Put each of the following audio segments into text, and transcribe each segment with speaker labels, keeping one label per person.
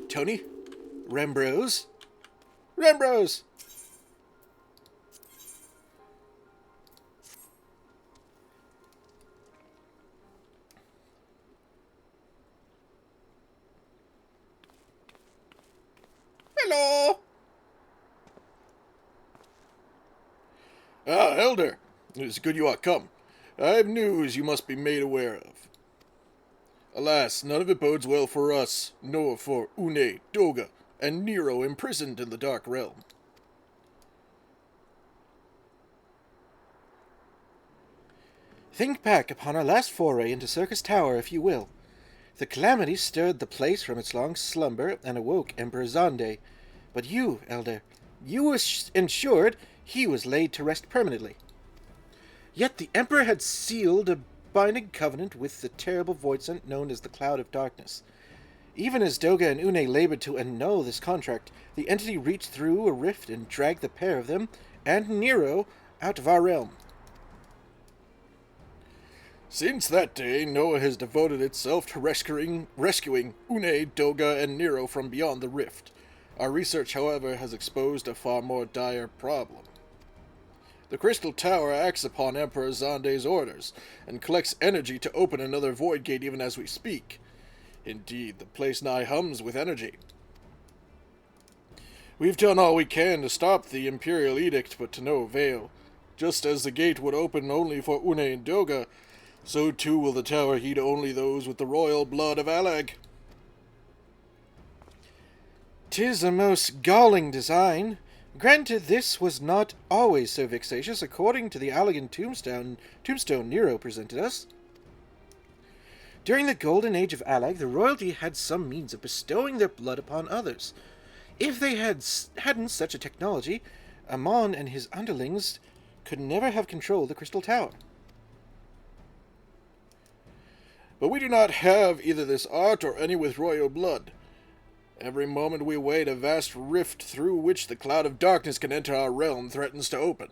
Speaker 1: Tony? Rembrose? Rembrose! Hello! Ah, Elder. It is good you are come. I have news you must be made aware of. Alas, none of it bodes well for us, nor for Une, Doga, and Nero imprisoned in the Dark Realm. Think back upon our last foray into Circus Tower, if you will. The calamity stirred the place from its long slumber and awoke Emperor Zonde. But you, Elder, you were ensured he was laid to rest permanently. Yet the Emperor had sealed a binding covenant with the terrible voidsent known as the Cloud of Darkness. Even as Doga and Une labored to annul this contract, the entity reached through a rift and dragged the pair of them, and Nero, out of our realm. Since that day, Noah has devoted itself to rescuing Une, Doga, and Nero from beyond the rift. Our research, however, has exposed a far more dire problem. The Crystal Tower acts upon Emperor Zonde's orders, and collects energy to open another void gate even as we speak. Indeed, the place nigh hums with energy. We've done all we can to stop the Imperial Edict, but to no avail. Just as the gate would open only for Une and Doga, so too will the tower heed only those with the royal blood of Alag. 'Tis a most galling design. Granted, this was not always so vexatious, according to the Allagan tombstone Nero presented us. During the golden age of Alag, the royalty had some means of bestowing their blood upon others. If they hadn't such a technology, Amon and his underlings could never have controlled the Crystal Tower. But we do not have either this art or any with royal blood. Every moment we wait, a vast rift through which the Cloud of Darkness can enter our realm threatens to open.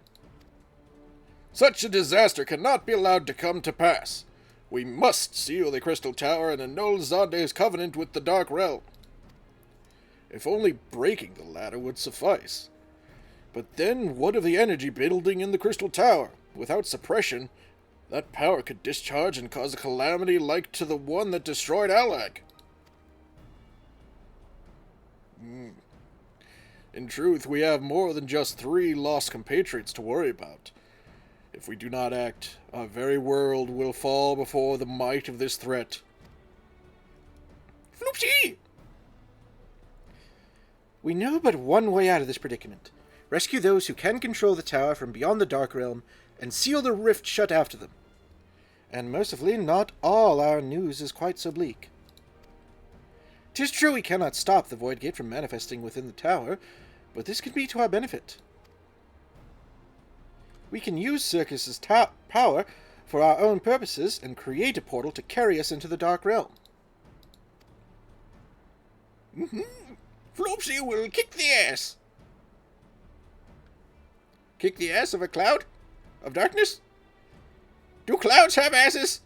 Speaker 1: Such a disaster cannot be allowed to come to pass. We must seal the Crystal Tower and annul Zonde's covenant with the Dark Realm. If only breaking the latter would suffice. But then what of the energy building in the Crystal Tower? Without suppression, that power could discharge and cause a calamity like to the one that destroyed Alag. In truth, we have more than just 3 lost compatriots to worry about. If we do not act, our very world will fall before the might of this threat. Floopsy! We know but one way out of this predicament. Rescue those who can control the tower from beyond the Dark Realm, and seal the rift shut after them. And mercifully, not all our news is quite so bleak. 'Tis true we cannot stop the Void Gate from manifesting within the tower, but this can be to our benefit. We can use Circus's power for our own purposes and create a portal to carry us into the Dark Realm. Floopsy will kick the ass. Kick the ass of a cloud? Of darkness? Do clouds have asses?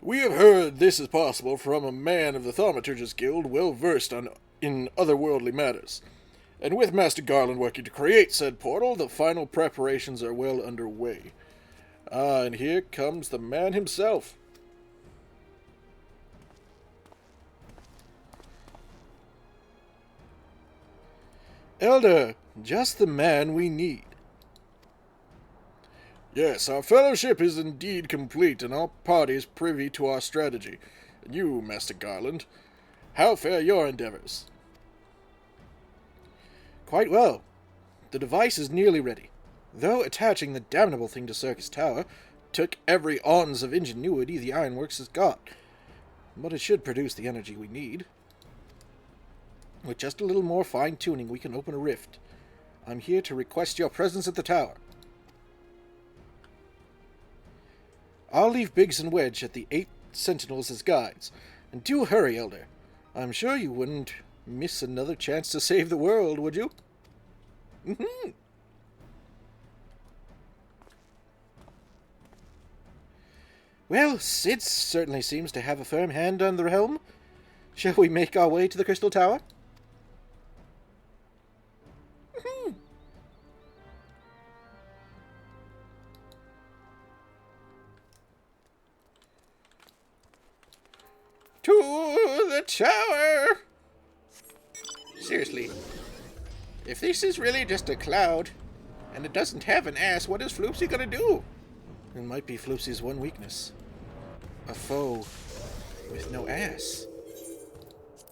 Speaker 1: We have heard this is possible from a man of the Thaumaturgist Guild well versed in otherworldly matters. And with Master Garland working to create said portal, the final preparations are well underway. Ah, and here comes the man himself. Elder, just the man we need. Yes, our fellowship is indeed complete, and all parties privy to our strategy. And you, Master Garland, how fare your endeavors? Quite well. The device is nearly ready, though attaching the damnable thing to Circus Tower took every ounce of ingenuity the ironworks has got. But it should produce the energy we need. With just a little more fine-tuning, we can open a rift. I'm here to request your presence at the tower. I'll leave Biggs and Wedge at the 8 sentinels as guides. And do hurry, Elder. I'm sure you wouldn't miss another chance to save the world, would you? Well, Sid certainly seems to have a firm hand on the helm. Shall we make our way to the Crystal Tower? To the tower! Seriously, if this is really just a cloud, and it doesn't have an ass, what is Floopsy gonna do? It might be Floopsy's one weakness. A foe with no ass.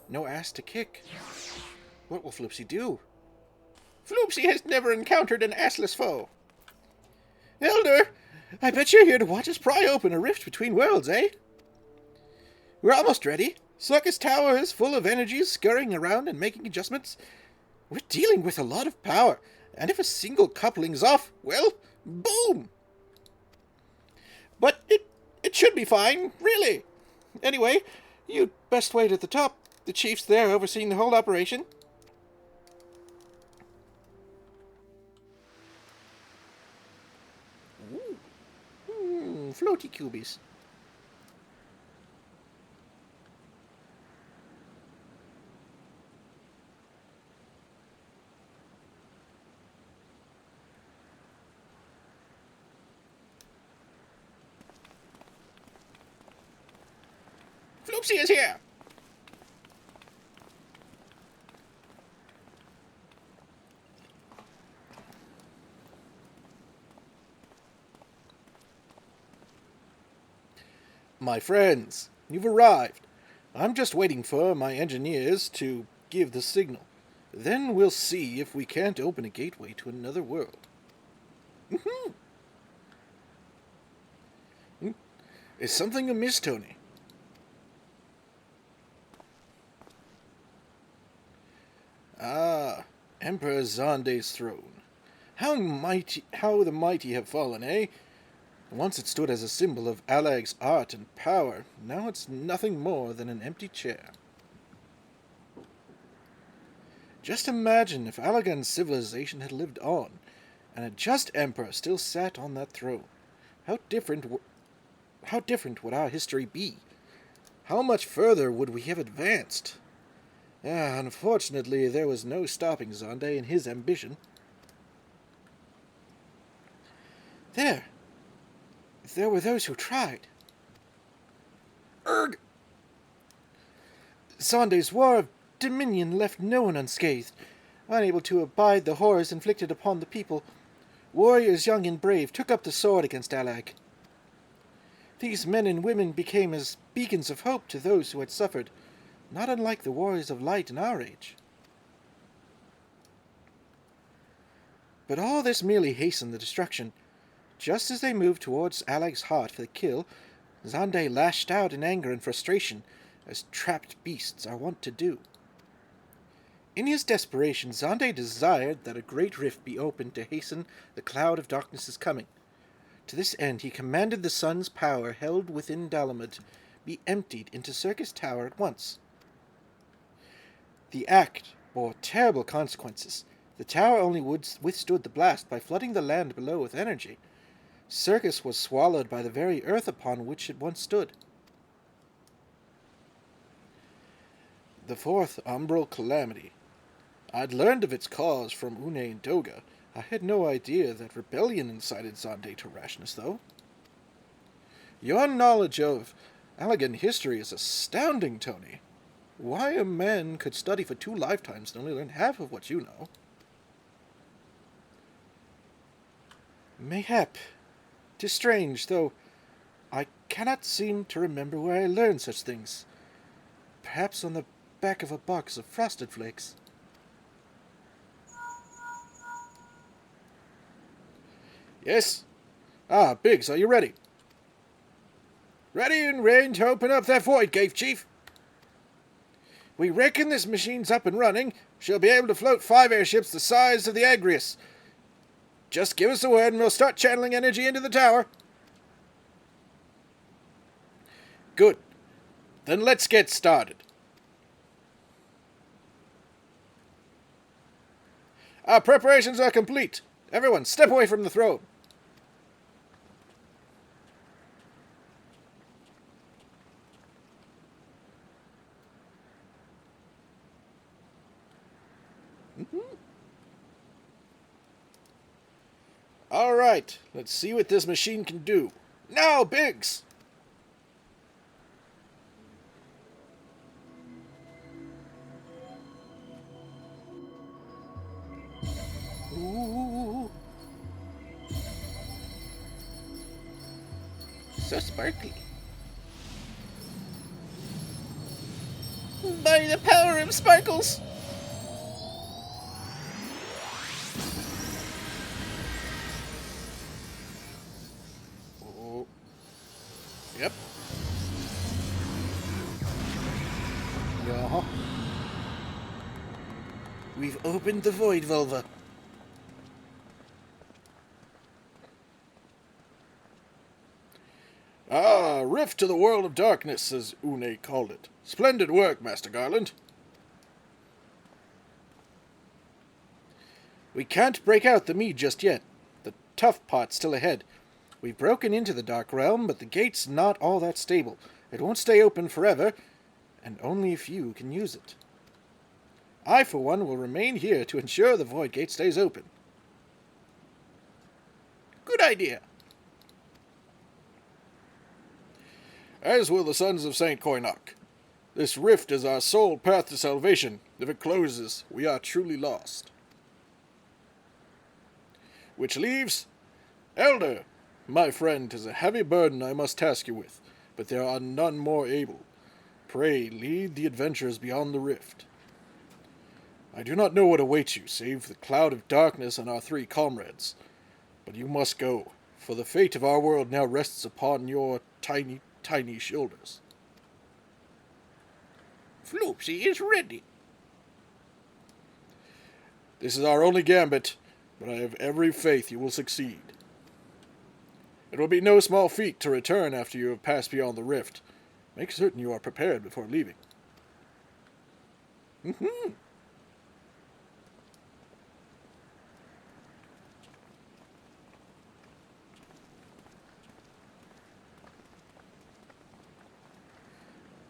Speaker 1: No ass to kick. What will Floopsy do? Floopsy has never encountered an assless foe. Elder, I bet you're here to watch us pry open a rift between worlds, eh? We're almost ready. Circus Tower is full of energies scurrying around and making adjustments. We're dealing with a lot of power, and if a single coupling's off, well, boom! But it should be fine, really. Anyway, you'd best wait at the top. The chief's there overseeing the whole operation. Floaty cubies. Floopsy is here! My friends, you've arrived. I'm just waiting for my engineers to give the signal. Then we'll see if we can't open a gateway to another world. Is something amiss, Tony? Ah, Emperor Zonde's throne. How the mighty have fallen, eh? Once it stood as a symbol of Alag's art and power. Now it's nothing more than an empty chair. Just imagine if Alagan's civilization had lived on, and a just emperor still sat on that throne. How different would our history be? How much further would we have advanced? Unfortunately, there was no stopping Zonde in his ambition. There were those who tried. Erg! Zonde's war of dominion left no one unscathed. Unable to abide the horrors inflicted upon the people, warriors young and brave took up the sword against Alag. These men and women became as beacons of hope to those who had suffered, not unlike the warriors of light in our age. But all this merely hastened the destruction. Just as they moved towards Alag's heart for the kill, Zonde lashed out in anger and frustration, as trapped beasts are wont to do. In his desperation, Zonde desired that a great rift be opened to hasten the cloud of darkness's coming. To this end, he commanded the sun's power held within Dalamud be emptied into Circus Tower at once. The act bore terrible consequences. The tower only withstood the blast by flooding the land below with energy. Circus was swallowed by the very earth upon which it once stood. The fourth umbral calamity. I'd learned of its cause from Une and Doga. I had no idea that rebellion incited Zonde to rashness, though. Your knowledge of Alagan history is astounding, Tony. Why a man could study for 2 lifetimes and only learn half of what you know? Mayhap. 'Tis strange, though I cannot seem to remember where I learned such things. Perhaps on the back of a box of Frosted Flakes. Yes? Biggs, are you ready? Ready and raring to open up that void cave, Chief. We reckon this machine's up and running. She'll be able to float 5 airships the size of the Agrius. Just give us a word and we'll start channeling energy into the tower. Good. Then let's get started. Our preparations are complete. Everyone, step away from the throne. Alright, let's see what this machine can do. Now, Biggs! Ooh. So sparkly. By the power of sparkles! Oh. Yep. Yeah. We've opened the void vulva. Ah, rift to the world of darkness, as Une called it. Splendid work, Master Garland. We can't break out the mead just yet. The tough part's still ahead. We've broken into the Dark Realm, but the gate's not all that stable. It won't stay open forever, and only a few can use it. I, for one, will remain here to ensure the Void Gate stays open. Good idea. As will the sons of Saint Koinok. This rift is our sole path to salvation. If it closes, we are truly lost. Which leaves... Elder, my friend, 'tis a heavy burden I must task you with, but there are none more able. Pray, lead the adventurers beyond the rift. I do not know what awaits you, save the cloud of darkness and our 3 comrades. But you must go, for the fate of our world now rests upon your tiny shoulders. Floopsy is ready. This is our only gambit, but I have every faith you will succeed. It will be no small feat to return after you have passed beyond the rift. Make certain you are prepared before leaving.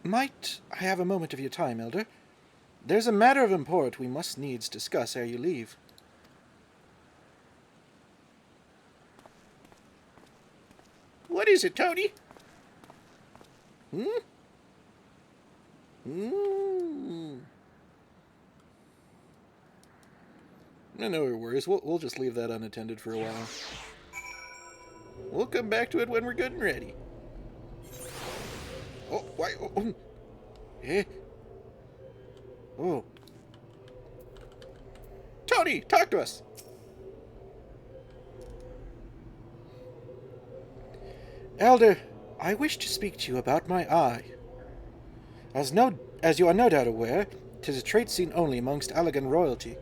Speaker 1: Might I have a moment of your time, Elder? There's a matter of import we must needs discuss ere you leave. What is it, Tony? No worries. We'll just leave that unattended for a while. We'll come back to it when we're good and ready. Oh, why? Oh, eh? Oh. Tony, talk to us. Elder, I wish to speak to you about my eye. As you are no doubt aware, 'tis a trait seen only amongst Allegan royalty.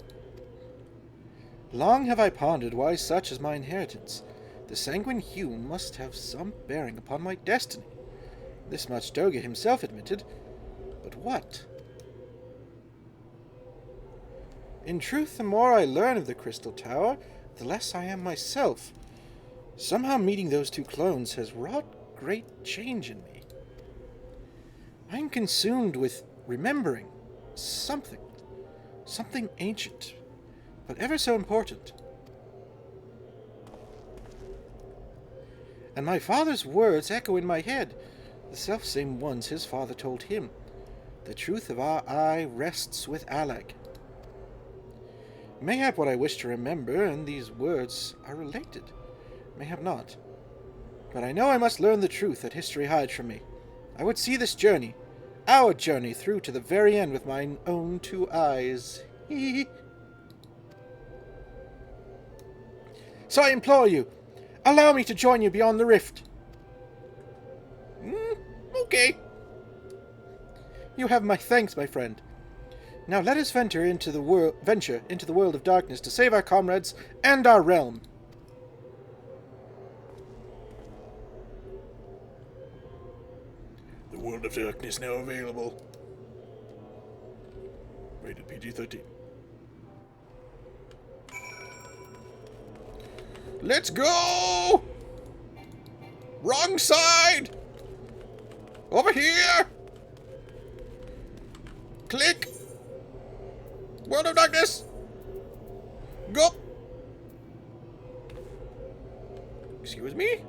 Speaker 1: Long have I pondered why such is my inheritance. The sanguine hue must have some bearing upon my destiny. This much Doga himself admitted, but what? In truth, the more I learn of the Crystal Tower, the less I am myself. Somehow meeting those 2 clones has wrought great change in me. I am consumed with remembering something ancient, but ever so important. And my father's words echo in my head, the selfsame ones his father told him. The truth of our eye rests with Allag. Mayhap what I wish to remember and these words are related. Mayhap not. But I know I must learn the truth that history hides from me. I would see this journey, our journey, through to the very end with mine own 2 eyes. So I implore you, allow me to join you beyond the rift. Okay. You have my thanks, my friend. Now let us venture into the world of darkness to save our comrades and our realm. The world of darkness now available. Rated PG-13. Let's go! Wrong side! Over here! Click! World of Darkness! Go! Excuse me?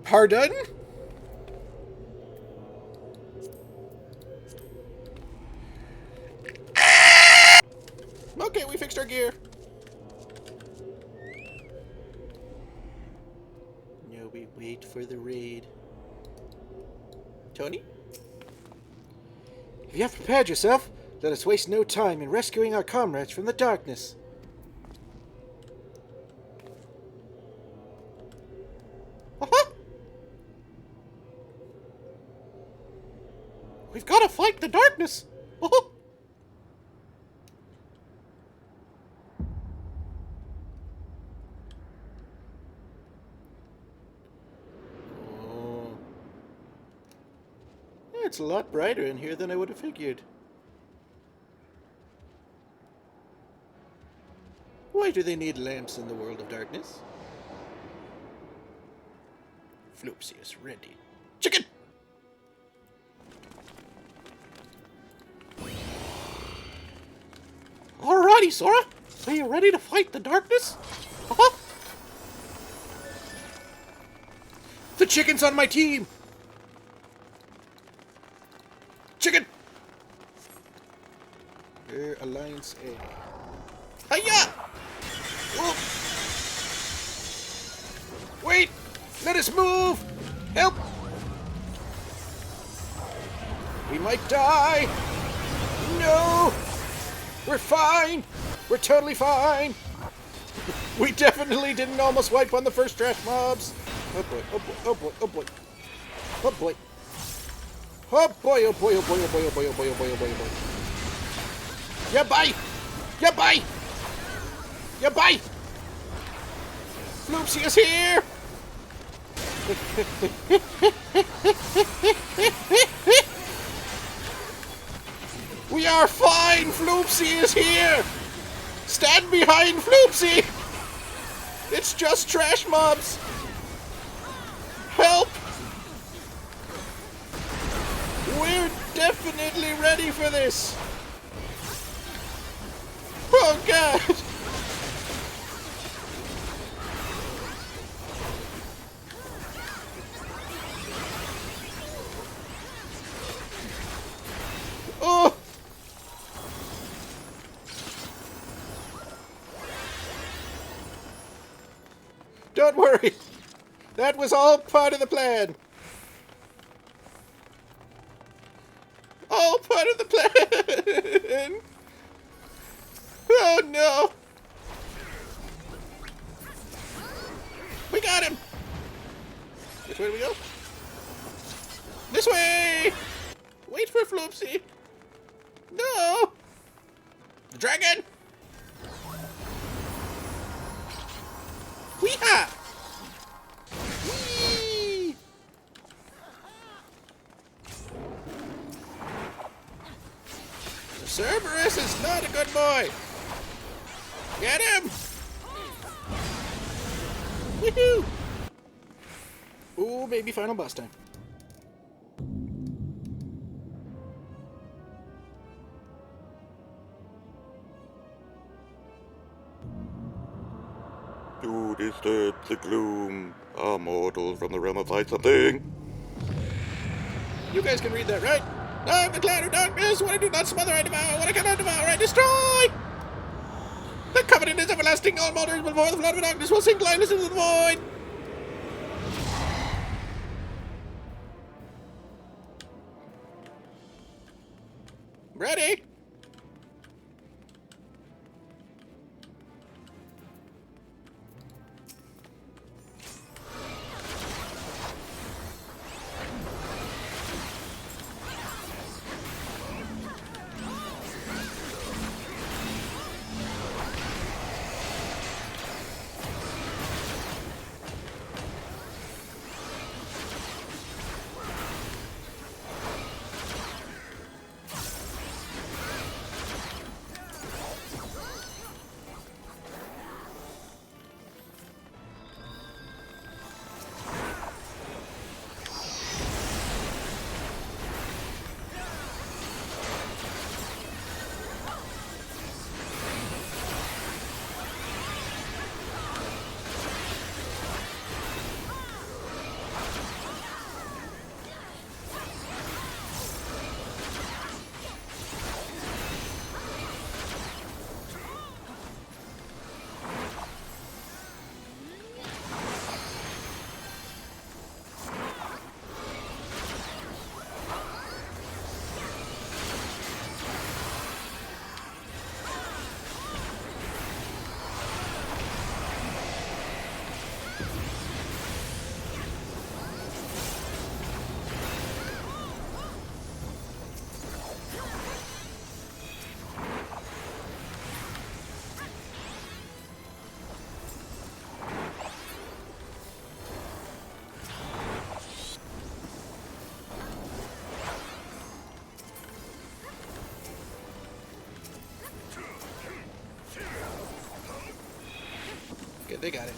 Speaker 1: Pardon? Okay, we fixed our gear. Now we wait for the raid. Tony? If you have prepared yourself, let us waste no time in rescuing our comrades from the darkness. We've got to fight the darkness! Oh. It's a lot brighter in here than I would have figured. Why do they need lamps in the world of darkness? Floopsy is ready. Chicken! Alrighty, Sora. So you ready to fight the darkness? The chicken's on my team! Chicken! Air Alliance A. Hiya! Whoa. Wait! Let us move! Help! We might die! No! We're fine! We're totally fine! We definitely didn't almost wipe on the first trash mobs! Oh boy, oh boy, oh boy, oh boy. Oh boy. Oh boy, oh boy, oh boy, oh boy, oh boy, oh boy, oh boy, oh boy, oh boy. Yeah, bye! Yeah, bye! Yeah, bye! Floopsy is here! We are fine! Floopsy is here! Stand behind Floopsy! It's just trash mobs! Help! We're definitely ready for this! Oh god! Oh! Don't worry! That was all part of the plan! All part of the plan! Oh no! We got him! Which way do we go? This way! Wait for Floopsy! No! The dragon! Wee-ha! Whee! The Cerberus is not a good boy! Get him! Woohoo! Ooh, maybe final boss time.
Speaker 2: To disturb the gloom, a mortal from the realm of light something.
Speaker 1: You guys can read that, right? I'm the cloud of darkness. What I do not smother, I devour. What I cannot devour, I destroy. The covenant is everlasting. All mortals before the flood of darkness will sink blindness into the void. Ready?
Speaker 3: They got it.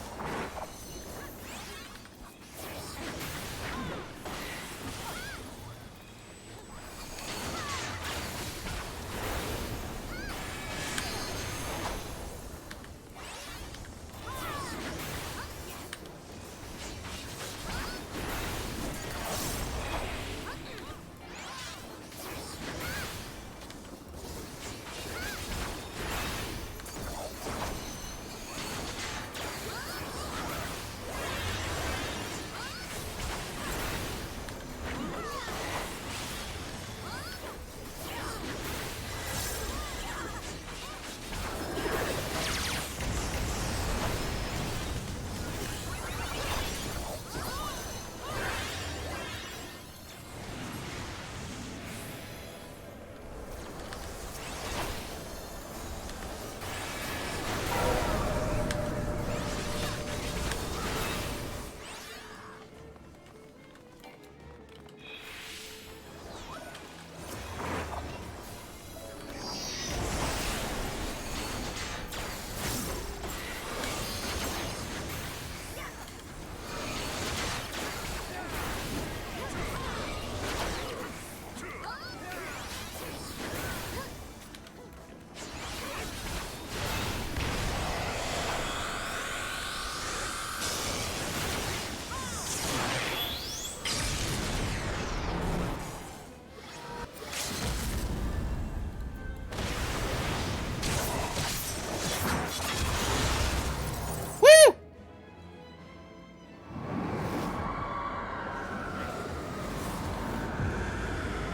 Speaker 3: Woo!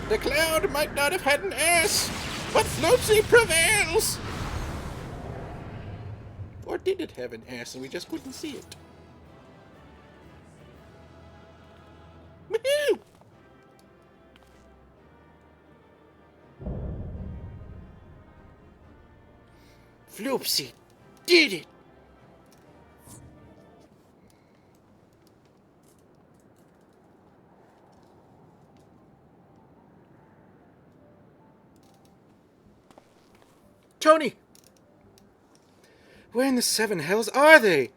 Speaker 3: The cloud might not have had an ass, but Floopsy prevails! Or did it have an ass and we just couldn't see it? Woohoo! Floopsy did it! Tony! Where in the seven hells are they?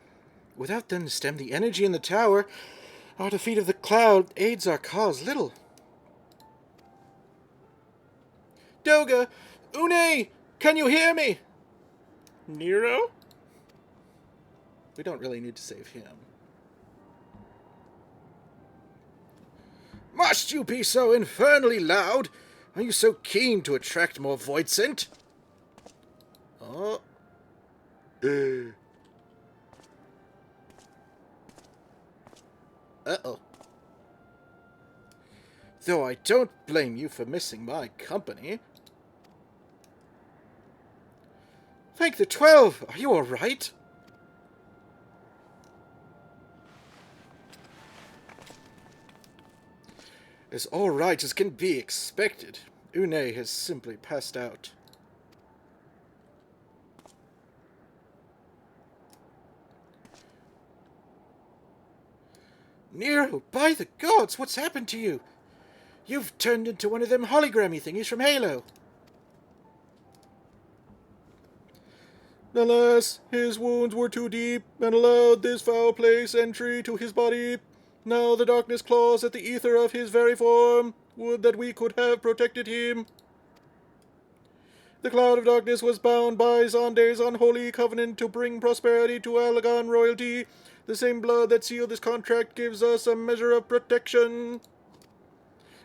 Speaker 3: Without them to stem the energy in the tower, our defeat of the cloud aids our cause little. Doga! Une! Can you hear me? Nero? We don't really need to save him. Must you be so infernally loud? Are you so keen to attract more void scent? Oh. Uh-oh. Though I don't blame you for missing my company. Thank the 12! Are you alright? As alright as can be expected. Une has simply passed out. Nero, by the gods, what's happened to you? You've turned into one of them hologrammy thingies from Halo. Alas, his wounds were too deep, and allowed this foul place entry to his body. Now the darkness claws at the ether of his very form. Would that we could have protected him. The cloud of darkness was bound by Zonde's unholy covenant to bring prosperity to Alagon royalty. The same blood that sealed this contract gives us a measure of protection.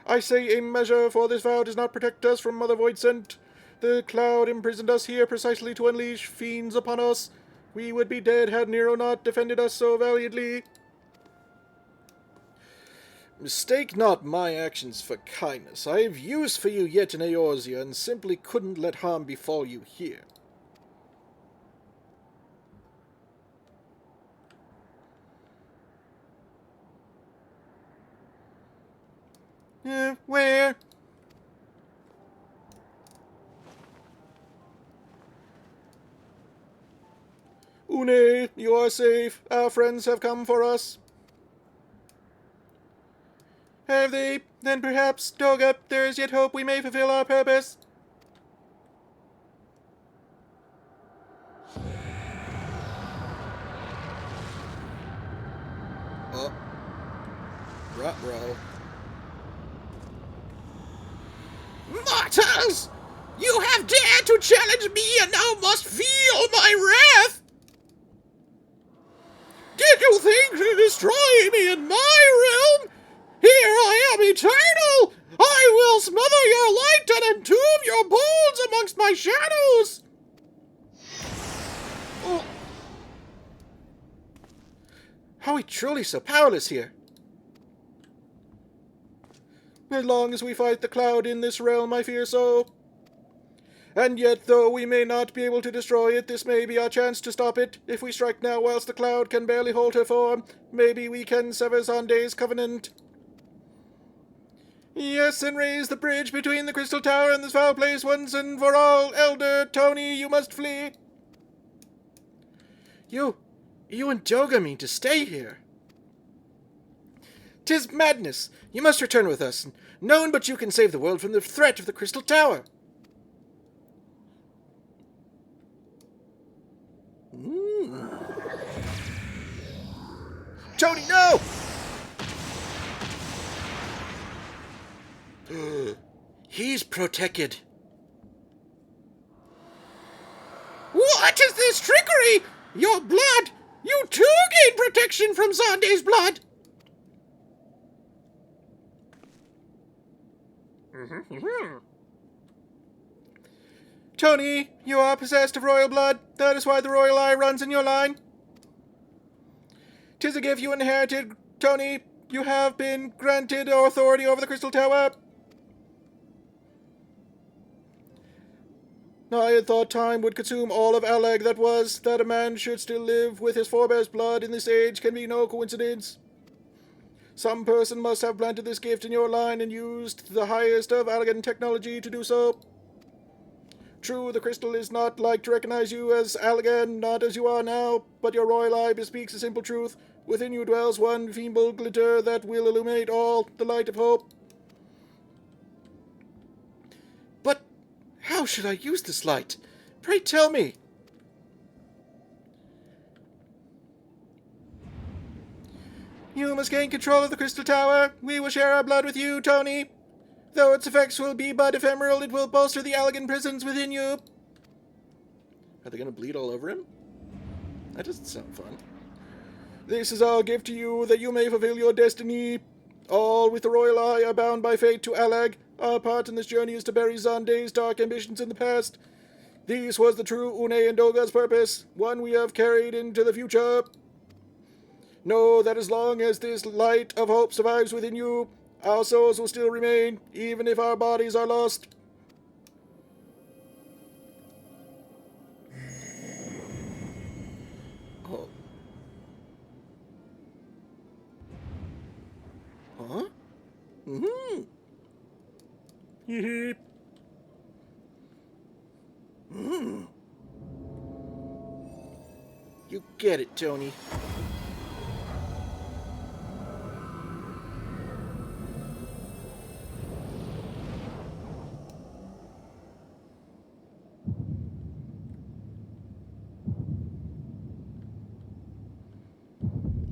Speaker 3: I say a measure, for this vow does not protect us from Mother Void Scent. The cloud imprisoned us here precisely to unleash fiends upon us. We would be dead had Nero not defended us so valiantly. Mistake not my actions for kindness. I have use for you yet in Eorzea, and simply couldn't let harm befall you here. Where? Une, you are safe. Our friends have come for us. Have they? Then perhaps, Doga, there is yet hope we may fulfill our purpose.
Speaker 1: Oh. Ruh-roh.
Speaker 4: Mortals! You have dared to challenge me and now must feel my wrath! Did you think to destroy me in my realm? Here I am eternal! I will smother your light and entomb your bones amongst my shadows!
Speaker 3: Oh. How we truly so powerless here. As long as we fight the cloud in this realm, I fear so. And yet, though we may not be able to destroy it, this may be our chance to stop it. If we strike now whilst the cloud can barely hold her form, maybe we can sever Zonde's covenant. Yes, and raise the bridge between the crystal tower and this foul place once and for all. Elder Tony, you must flee. You and Doga mean to stay here. 'Tis madness. You must return with us. None but you can save the world from the threat of the crystal tower. Tony, no! He's protected.
Speaker 4: What is this trickery? Your blood! You too gain protection from Zonde's blood!
Speaker 3: Tony, you are possessed of royal blood. That is why the royal eye runs in your line. 'Tis a gift you inherited, Tony. You have been granted authority over the crystal tower. I had thought time would consume all of Alag that was. That a man should still live with his forebears' blood in this age can be no coincidence. Some person must have planted this gift in your line and used the highest of Allagan technology to do so. True, the crystal is not like to recognize you as Allagan, not as you are now, but your royal eye bespeaks a simple truth. Within you dwells one feeble glitter that will illuminate all, the light of hope. But how should I use this light? Pray tell me. You must gain control of the crystal tower. We will share our blood with you, Tony. Though its effects will be but ephemeral, it will bolster the Allagan prisons within you. Are they going to bleed all over him? That doesn't sound fun. This is our gift to you, that you may fulfill your destiny. All with the royal eye are bound by fate to Allag. Our part in this journey is to bury Zonde's dark ambitions in the past. This was the true Une and Doga's purpose, one we have carried into the future. Know that as long as this light of hope survives within you, our souls will still remain, even if our bodies are lost. Oh. Huh? Mm-hmm. Yep. You get it, Tony.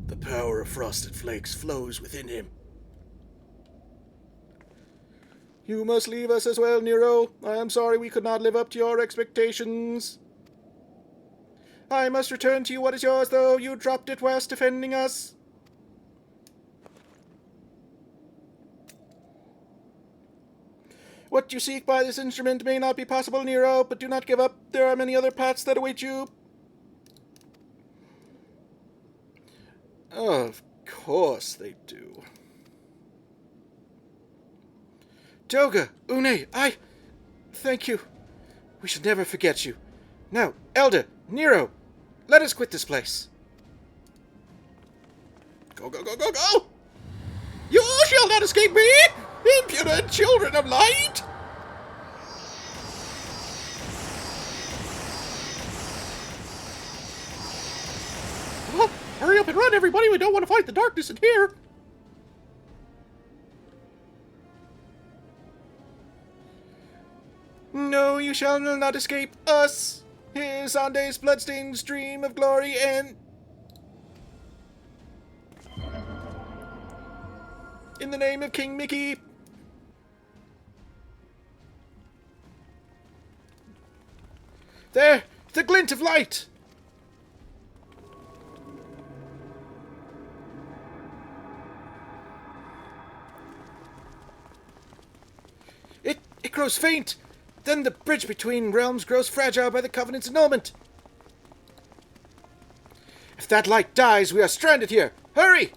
Speaker 3: The power of Frosted Flakes flows within him. You must leave us as well, Nero. I am sorry we could not live up to your expectations. I must return to you what is yours, though. You dropped it whilst defending us. What you seek by this instrument may not be possible, Nero, but do not give up. There are many other paths that await you. Of course they do. Doga, Une, thank you. We shall never forget you. Now, Elder, Nero, let us quit this place.
Speaker 4: Go, go, go, go, go! You shall not escape me, impudent children of light! Well, hurry up and run, everybody. We don't want to fight the darkness in here.
Speaker 3: No, you shall not escape us. Here's Zonde's bloodstained stream of glory and... In the name of King Mickey! There! The glint of light! It grows faint! Then the bridge between realms grows fragile by the Covenant's annulment! If that light dies, we are stranded here! Hurry!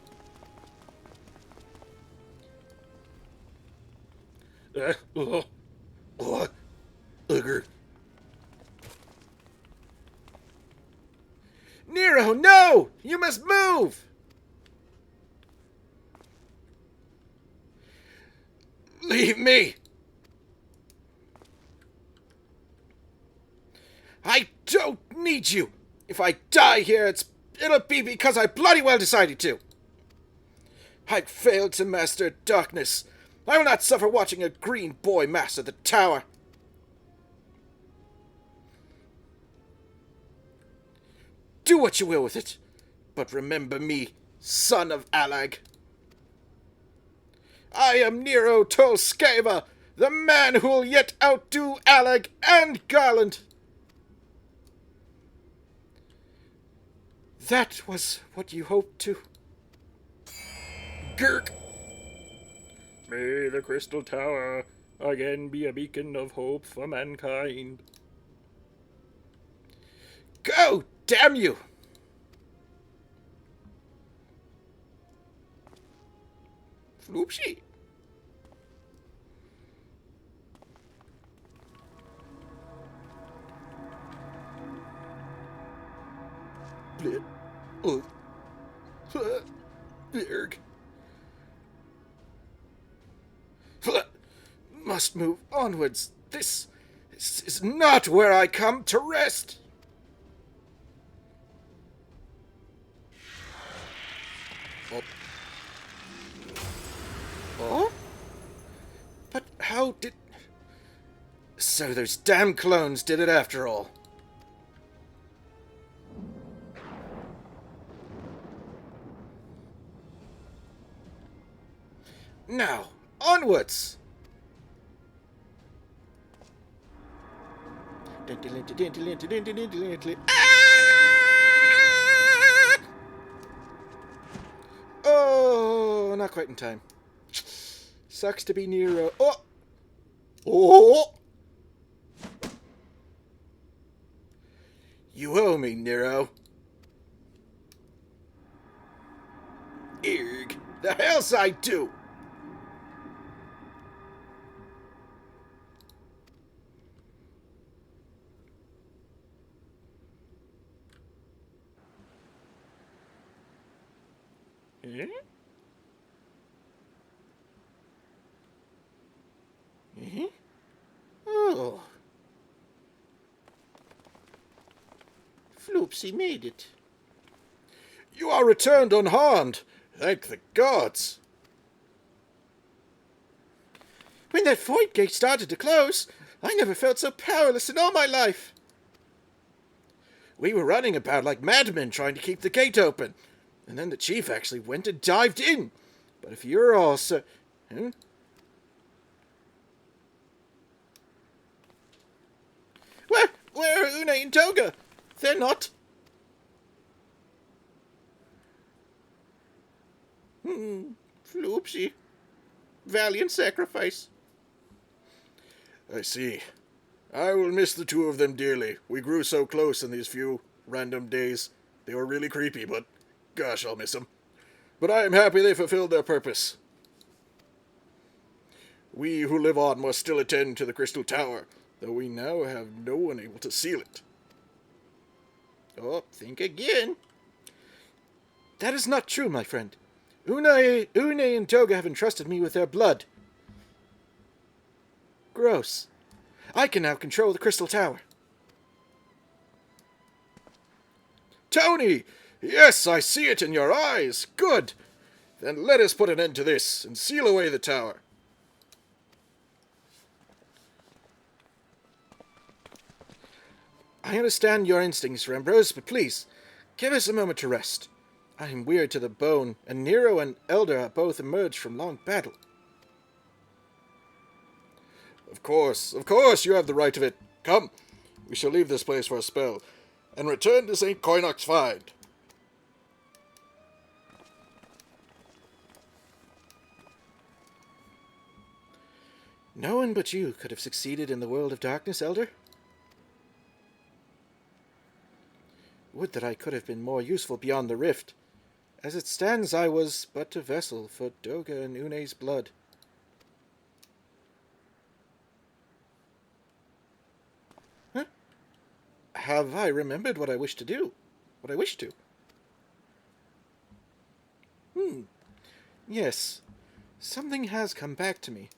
Speaker 3: Nero, no! You must move! Leave me! I don't need you! If I die here, it'll be because I bloody well decided to! I failed to master darkness. I will not suffer watching a green boy master the tower. Do what you will with it, but remember me, son of Alag. I am Nero Tolskeva, the man who'll yet outdo Alag and Garland. That was what you hoped to. Gurk!
Speaker 4: May the Crystal Tower again be a beacon of hope for mankind.
Speaker 3: Go, damn you! Floopsy. Blip. Oh. Berg. Must move onwards. This is not where I come to rest. Oh. Oh? But how did... So those damn clones did it after all. Now, onwards! Ah! Oh, not quite in time. Sucks to be Nero. Oh! Oh! You owe me, Nero. Erg. The hell's I do?
Speaker 4: Eh?
Speaker 3: Eh? Oh. Floopsy made it. You are returned unharmed. Thank the gods. When that void gate started to close, I never felt so powerless in all my life. We were running about like madmen trying to keep the gate open, and then the chief actually went and dived in. But if you're all so... Hmm? Where are Una and Toga? They're not... Floopsy. Valiant sacrifice. I see. I will miss the two of them dearly. We grew so close in these few random days. They were really creepy, but gosh, I'll miss them. But I am happy they fulfilled their purpose. We who live on must still attend to the Crystal Tower, though we now have no one able to seal it. Oh, think again. That is not true, my friend. Une and Toga have entrusted me with their blood. Gross. I can now control the Crystal Tower. Tony! Yes, I see it in your eyes. Good. Then let us put an end to this and seal away the tower. I understand your instincts, Rembrose, but please, give us a moment to rest. I am wearied to the bone, and Nero and Elder are both emerged from long battle.
Speaker 1: Of course, you have the right of it. Come, we shall leave this place for a spell, and return to St. Coinoc's find.
Speaker 3: No one but you could have succeeded in the world of darkness, Elder. Would that I could have been more useful beyond the rift. As it stands, I was but a vessel for Doga and Une's blood. Huh? Have I remembered what I wish to do? What I wish to? Yes. Something has come back to me.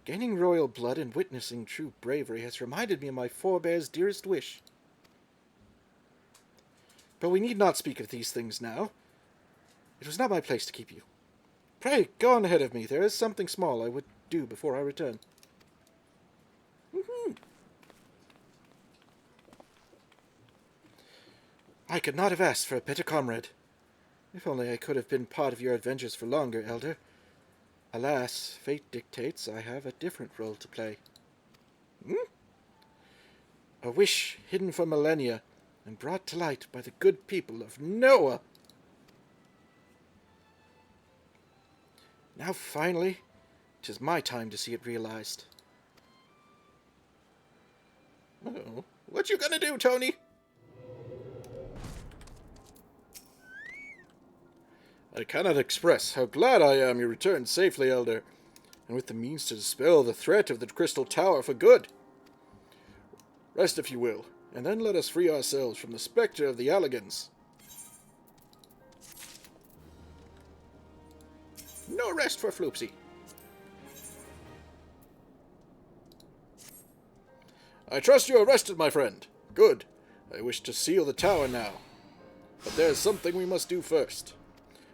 Speaker 3: Gaining royal blood and witnessing true bravery has reminded me of my forebears' dearest wish. But we need not speak of these things now. It was not my place to keep you. Pray, go on ahead of me. There is something small I would do before I return. I could not have asked for a better comrade. If only I could have been part of your adventures for longer, Elder. Alas, fate dictates I have a different role to play. A wish hidden for millennia and brought to light by the good people of Noah. Now finally, 'tis my time to see it realized.
Speaker 4: Oh, what you gonna do, Tony?
Speaker 1: I cannot express how glad I am you returned safely, Elder, and with the means to dispel the threat of the Crystal Tower for good. Rest if you will, and then let us free ourselves from the spectre of the Alligans.
Speaker 4: No rest for Floopsy.
Speaker 1: I trust you are rested, my friend. Good. I wish to seal the tower now. But there is something we must do first.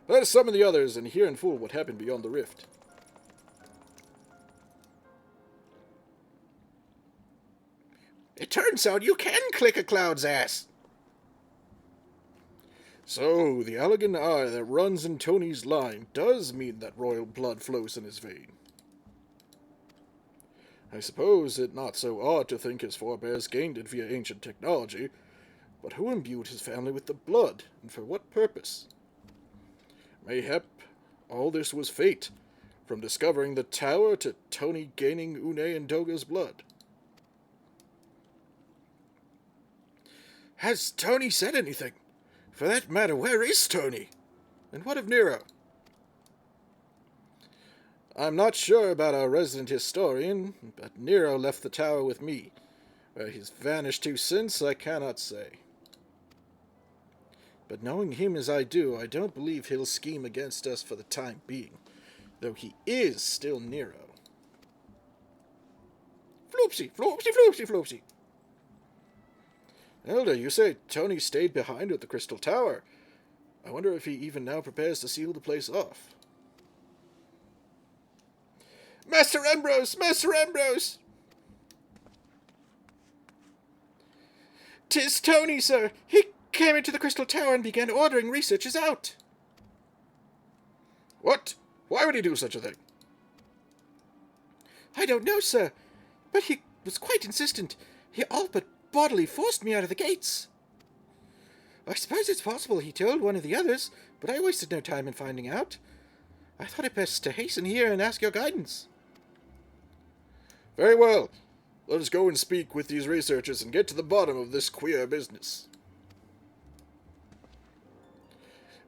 Speaker 1: Let us summon the others and hear in full what happened beyond the rift.
Speaker 4: It turns out you can click a cloud's ass.
Speaker 1: So, the Allagan eye that runs in Tony's line does mean that royal blood flows in his vein. I suppose it not so odd to think his forebears gained it via ancient technology, but who imbued his family with the blood, and for what purpose? Mayhap all this was fate, from discovering the tower to Tony gaining Une and Doga's blood.
Speaker 3: Has Tony said anything? For that matter, where is Tony? And what of Nero?
Speaker 1: I'm not sure about our resident historian, but Nero left the tower with me. Where he's vanished to since, I cannot say. But knowing him as I do, I don't believe he'll scheme against us for the time being, though he is still Nero.
Speaker 4: Floopsy, Floopsy, Floopsy, Floopsy.
Speaker 1: Elder, you say Tony stayed behind at the Crystal Tower. I wonder if he even now prepares to seal the place off.
Speaker 4: Master Ambrose! Master Ambrose! 'Tis Tony, sir. He came into the Crystal Tower and began ordering researchers out.
Speaker 1: What? Why would he do such a thing?
Speaker 4: I don't know, sir, but he was quite insistent. He all but bodily forced me out of the gates. I suppose it's possible he told one of the others, but I wasted no time in finding out. I thought it best to hasten here and ask your guidance.
Speaker 1: Very well. Let us go and speak with these researchers and get to the bottom of this queer business.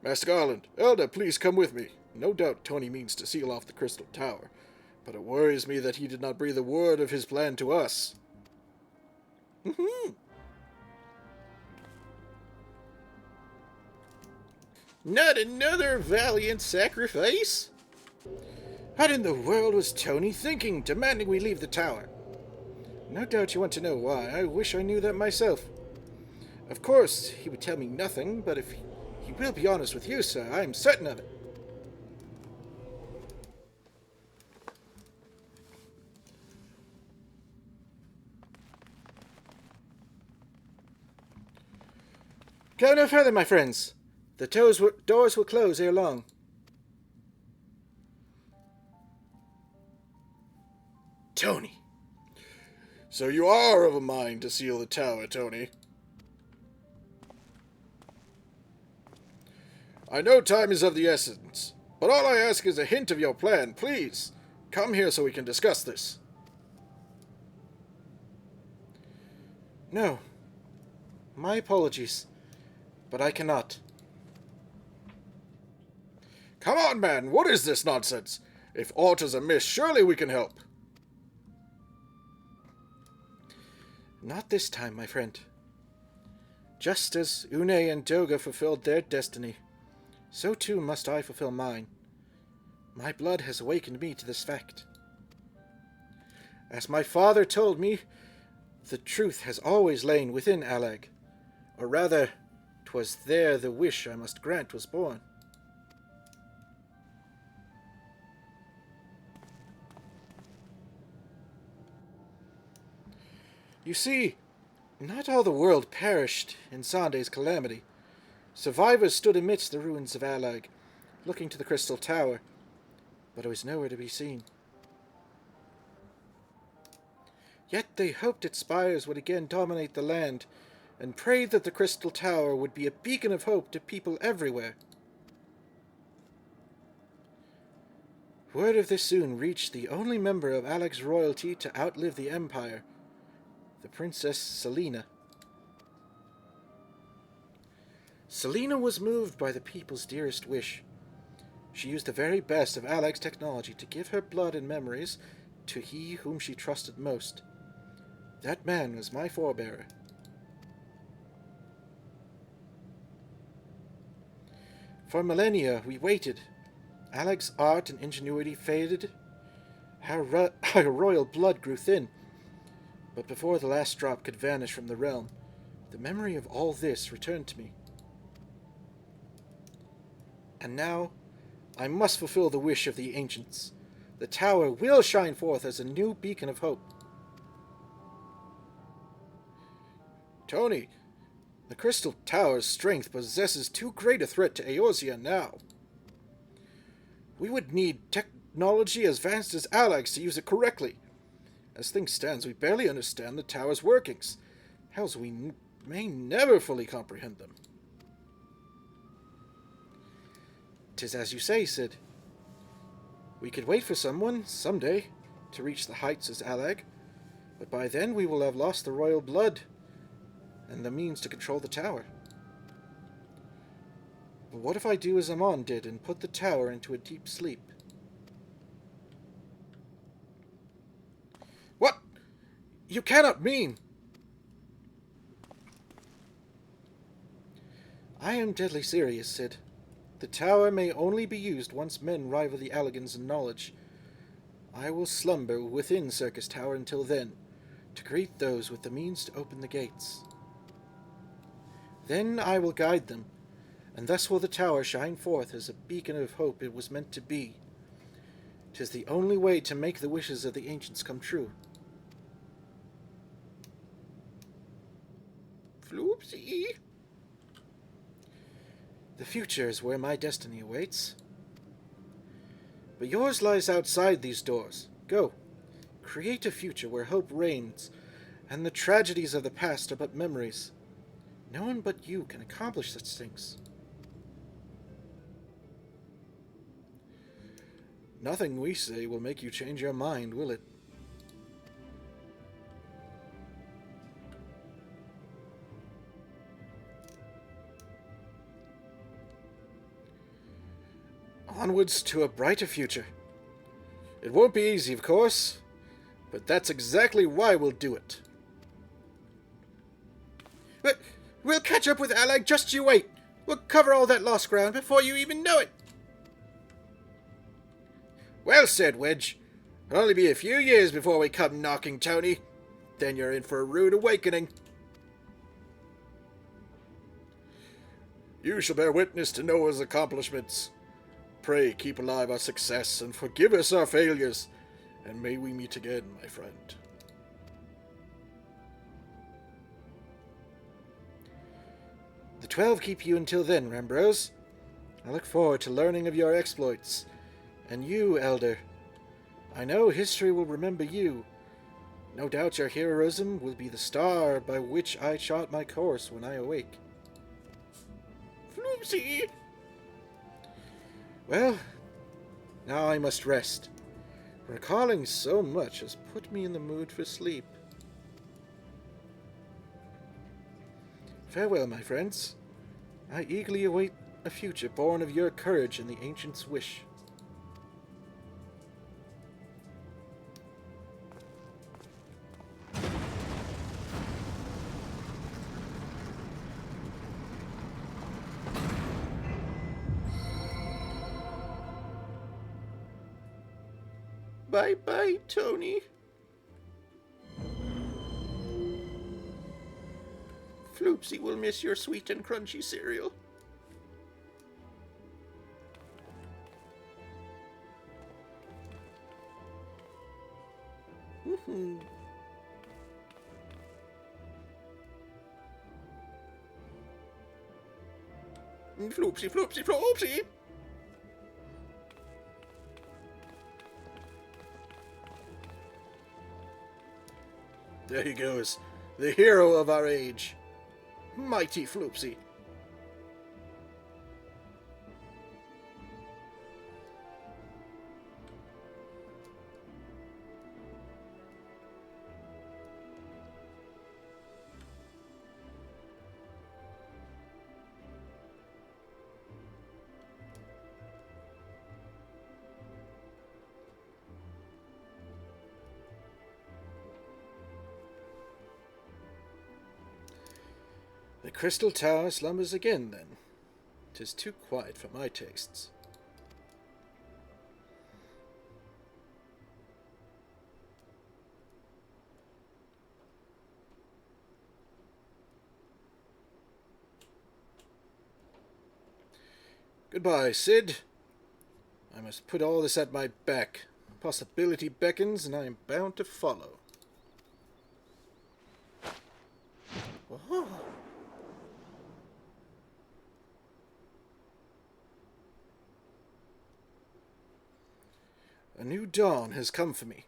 Speaker 1: Master Garland, Elder, please come with me. No doubt Tony means to seal off the Crystal Tower, but it worries me that he did not breathe a word of his plan to us.
Speaker 4: Not another valiant sacrifice?
Speaker 3: What in the world was Tony thinking, demanding we leave the tower? No doubt you want to know why. I wish I knew that myself. Of course, he would tell me nothing, but if he will be honest with you, sir, I am certain of it. Go no further, my friends.
Speaker 4: The doors will close ere long.
Speaker 3: Tony.
Speaker 1: So you are of a mind to seal the tower, Tony. I know time is of the essence, but all I ask is a hint of your plan. Please, come here so we can discuss this.
Speaker 4: No. My apologies, but I cannot.
Speaker 1: Come on, man, what is this nonsense? If aught is amiss, surely we can help.
Speaker 4: Not this time, my friend. Just as Une and Doga fulfilled their destiny, so too must I fulfill mine. My blood has awakened me to this fact. As my father told me, the truth has always lain within Alag, or rather, 'twas there the wish I must grant was born. You see, not all the world perished in Sandé's calamity. Survivors stood amidst the ruins of Alag, looking to the Crystal Tower, but it was nowhere to be seen. Yet they hoped its spires would again dominate the land, and prayed that the Crystal Tower would be a beacon of hope to people everywhere. Word of this soon reached the only member of Alag's royalty to outlive the Empire, the Princess Selena. Selena was moved by the people's dearest wish. She used the very best of Alag's technology to give her blood and memories to he whom she trusted most. That man was my forebearer. For millennia we waited. Alag's art and ingenuity faded. Our royal blood grew thin. But before the last drop could vanish from the realm, the memory of all this returned to me. And now, I must fulfill the wish of the ancients. The tower will shine forth as a new beacon of hope.
Speaker 1: Tony, the Crystal Tower's strength possesses too great a threat to Eorzea now. We would need technology as advanced as Alag's to use it correctly. As things stand, we barely understand the tower's workings. Else we may never fully comprehend them.
Speaker 4: 'Tis as you say, Sid. We could wait for someone, someday, to reach the heights as Alag, but by then we will have lost the royal blood and the means to control the tower. But what if I do as Amon did and put the tower into a deep sleep?
Speaker 1: What? You cannot mean...
Speaker 4: I am deadly serious, Sid. The tower may only be used once men rival the Allagans in knowledge. I will slumber within Circus Tower until then, to greet those with the means to open the gates. Then I will guide them, and thus will the tower shine forth as a beacon of hope it was meant to be. 'Tis the only way to make the wishes of the ancients come true.
Speaker 3: Floopsy.
Speaker 4: The future is where my destiny awaits. But yours lies outside these doors. Go. Create a future where hope reigns, and the tragedies of the past are but memories. No one but you can accomplish such things.
Speaker 1: Nothing we say will make you change your mind, will it? Onwards to a brighter future. It won't be easy, of course, but that's exactly why we'll do it.
Speaker 4: But we'll catch up with Alag, just you wait. We'll cover all that lost ground before you even know it.
Speaker 1: Well said, Wedge. It'll only be a few years before we come knocking, Tony. Then you're in for a rude awakening. You shall bear witness to Noah's accomplishments. Pray keep alive our success and forgive us our failures, and may we meet again, my friend.
Speaker 4: The XII keep you until then, Rambrose. I look forward to learning of your exploits. And you, Elder. I know history will remember you. No doubt your heroism will be the star by which I chart my course when I awake.
Speaker 3: Floopsy!
Speaker 4: Well, now I must rest. Recalling so much has put me in the mood for sleep. Farewell, my friends. I eagerly await a future born of your courage and the ancient's wish.
Speaker 3: Bye-bye, Tony. Floopsy will miss your sweet and crunchy cereal. Floopsy, Floopsy, Floopsy!
Speaker 4: There he goes, the hero of our age. Mighty Floopsy. The Crystal Tower slumbers again, then. 'Tis too quiet for my tastes. Goodbye, Sid. I must put all this at my back. Possibility beckons, and I am bound to follow. Oh. A new dawn has come for me.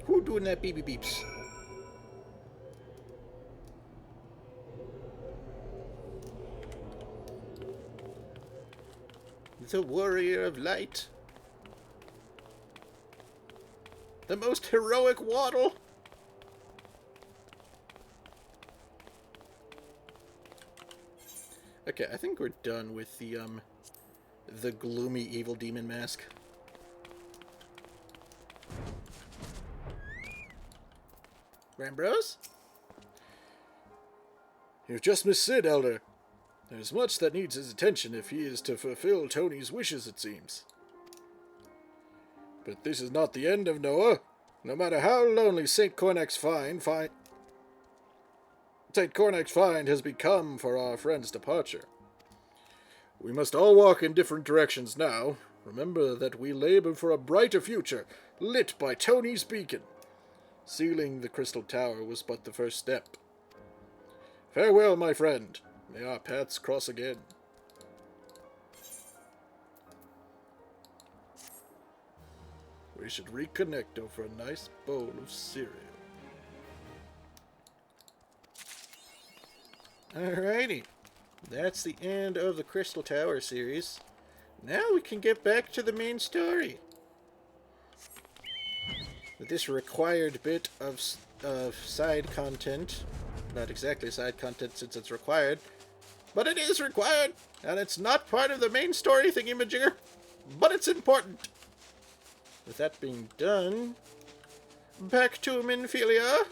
Speaker 4: Who doing that beepy beeps?
Speaker 3: The warrior of light. The most heroic waddle.
Speaker 4: Okay, I think we're done with the gloomy evil demon mask. Rambrose? You've just missed Sid, Elder. There's much that needs his attention if he is to fulfill Tony's wishes, it seems. But this is not the end of Noah. No matter how lonely St. Cornac's Find has become for our friend's departure. We must all walk in different directions now. Remember that we labor for a brighter future, lit by Tony's beacon. Sealing the Crystal Tower was but the first step. Farewell, my friend. May our paths cross again. We should reconnect over a nice bowl of cereal. Alrighty. That's the end of the Crystal Tower series. Now we can get back to the main story. With this required bit of side content, not exactly side content since it's required, but it is required, and it's not part of the main story thingy-majigger, but it's important. With that being done, back to Minphilia.